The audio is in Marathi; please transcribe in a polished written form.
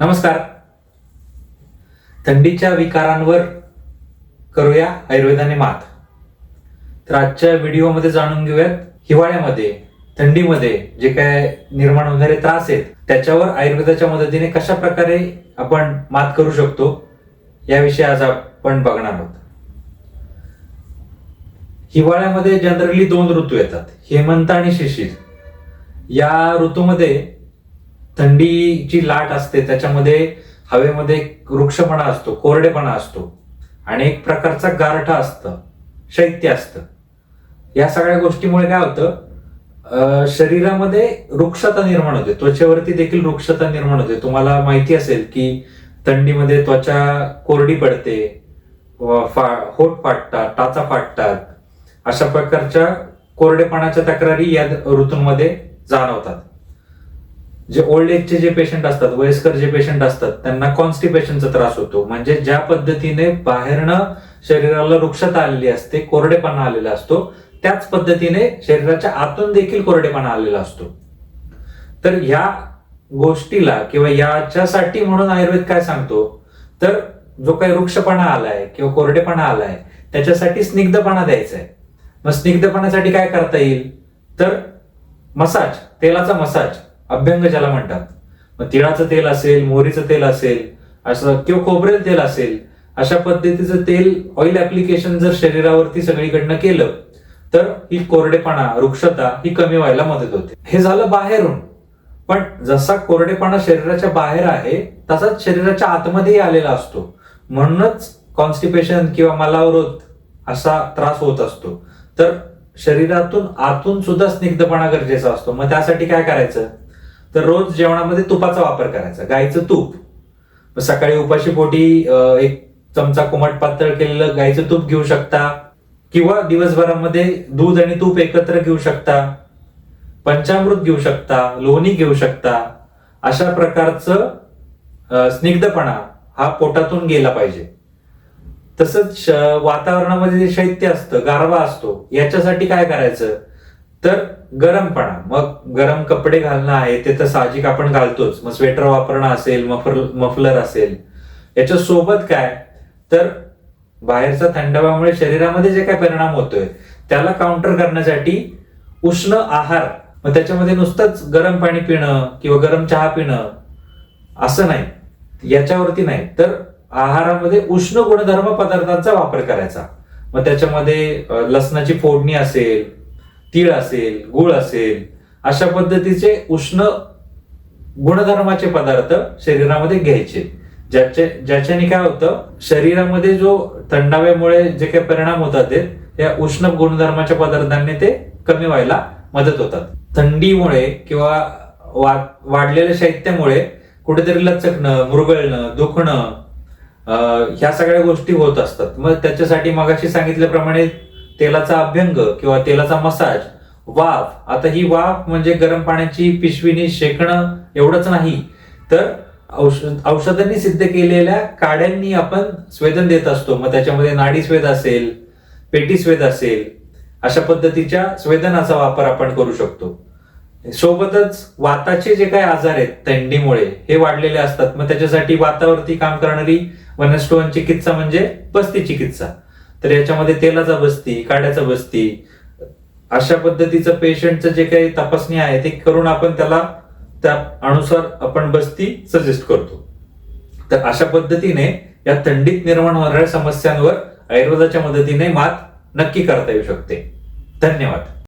नमस्कार. थंडीच्या विकारांवर करूया आयुर्वेदाने मात. तर आजच्या व्हिडिओमध्ये जाणून घेऊयात हिवाळ्यामध्ये थंडीमध्ये जे काय निर्माण होणारे त्रास आहेत त्याच्यावर आयुर्वेदाच्या मदतीने कशा प्रकारे आपण मात करू शकतो याविषयी आज आपण बघणार आहोत. हिवाळ्यामध्ये जनरली 2 ऋतू येतात, हेमंत आणि शिशिर. या ऋतूमध्ये थंडीची लाट असते, त्याच्यामध्ये हवेमध्ये वृक्षपणा असतो, कोरडेपणा असतो आणि एक प्रकारचा गारठा असतं, शैत्य असतं. या सगळ्या गोष्टीमुळे काय होतं, शरीरामध्ये रुक्षता निर्माण होते, त्वचेवरती देखील रुक्षता निर्माण होते. तुम्हाला माहिती असेल की थंडीमध्ये त्वचा कोरडी पडते, होठ फाटतात, टाचा फाटतात. अशा प्रकारच्या कोरडेपणाच्या तक्रारी या ऋतूंमध्ये जाणवतात. जे ओल्ड एजचे जे पेशंट असतात, वयस्कर जे पेशंट असतात, त्यांना कॉन्स्टिपेशनचा त्रास होतो. म्हणजे ज्या पद्धतीने बाहेरनं शरीराला रुक्षता आलेली असते, कोरडेपणा आलेला असतो, त्याच पद्धतीने शरीराच्या आतून देखील कोरडेपणा आलेला असतो. तर ह्या गोष्टीला किंवा याच्यासाठी म्हणून आयुर्वेद काय सांगतो, तर जो काही वृक्षपणा आलाय किंवा कोरडेपणा आलाय त्याच्यासाठी स्निग्धपणा द्यायचा आहे. मग स्निग्धपणासाठी काय करता येईल, तर मसाज, तेलाचा मसाज, अभ्यंग ज्याला म्हणतात. मग तिळाचं तेल असेल, मोहरीचं तेल असेल, असं किंवा खोबरेल तेल असेल, अशा पद्धतीचं तेल ऑइल ऍप्लिकेशन जर शरीरावरती सगळीकडनं केलं तर ही कोरडेपणा, वृक्षता ही कमी व्हायला मदत होते. हे झालं बाहेरून. पण जसा कोरडेपणा शरीराच्या बाहेर आहे तसाच शरीराच्या आतमध्येही आलेला असतो. म्हणूनच कॉन्स्टिपेशन किंवा मलावरोध असा त्रास होत असतो. तर शरीरातून आतून सुद्धा स्निग्धपणा गरजेचा असतो. मग त्यासाठी काय करायचं, तर रोज जेवणामध्ये तुपाचा वापर करायचा, गाईचं तूप. सकाळी उपाशी पोटी 1 चमचा कोमट पातळ केलेलं गाईचं तूप घेऊ शकता, किंवा दिवसभरामध्ये दूध आणि तूप एकत्र घेऊ शकता, पंचामृत घेऊ शकता, लोणी घेऊ शकता. अशा प्रकारचं स्निग्धपणा हा पोटातून गेला पाहिजे. तसंच वातावरणामध्ये जे शैत्य असतं, गारवा असतो, याच्यासाठी काय करायचं, तर गरमपणा. मग गरम कपडे घालणं आहे ते तर साहजिक आपण घालतोच. मग स्वेटर वापरणं असेल, मफलर असेल. याच्या सोबत काय, तर बाहेरच्या थंडाव्यामुळे शरीरामध्ये जे काय परिणाम होतोय त्याला काउंटर करण्यासाठी उष्ण आहार. मग त्याच्यामध्ये नुसतंच गरम पाणी पिणं किंवा गरम चहा पिणं असं नाही, याच्यावरती नाही, तर आहारामध्ये उष्ण गुणधर्म पदार्थांचा वापर करायचा. मग त्याच्यामध्ये लसणाची फोडणी असेल, तीळ असेल, गुळ असेल, अशा पद्धतीचे उष्ण गुणधर्माचे पदार्थ शरीरामध्ये घ्यायचे, ज्याच्याने काय होतं, शरीरामध्ये जो थंडाव्यामुळे जे काही परिणाम होतात त्या उष्ण गुणधर्माच्या पदार्थांनी ते कमी व्हायला मदत होतात. थंडीमुळे किंवा वाढलेल्या शैत्यामुळे कुठेतरी लचकणं, मुरगळणं, दुखणं, ह्या सगळ्या गोष्टी होत असतात. मग त्याच्यासाठी मगाशी सांगितल्याप्रमाणे तेलाचा अभ्यंग किंवा तेलाचा मसाज, वाफ. आता ही वाफ म्हणजे गरम पाण्याची पिशवीने शेकणं एवढंच नाही, तर औषधांनी सिद्ध केलेल्या काड्यांनी आपण स्वेदन देत असतो. मग त्याच्यामध्ये नाडी स्वेद असेल, पेटी स्वेद असेल, अशा पद्धतीच्या स्वेदनाचा वापर आपण करू शकतो. सोबतच वाताचे जे काही आजार आहेत थंडीमुळे हे वाढलेले असतात. मग त्याच्यासाठी वातावरती काम करणारी वनस्टोन चिकित्सा म्हणजे बस्ती चिकित्सा. तर याच्यामध्ये तेलाचा बस्ती, काड्याचा बस्ती, अशा पद्धतीचं पेशंटचं जे काही तपासणी आहे ते करून आपण त्याला त्या अनुसार आपण बस्ती सजेस्ट करतो. तर अशा पद्धतीने या थंडीत निर्माण होणाऱ्या समस्यांवर आयुर्वेदाच्या मदतीने मात नक्की करता येऊ शकते. धन्यवाद.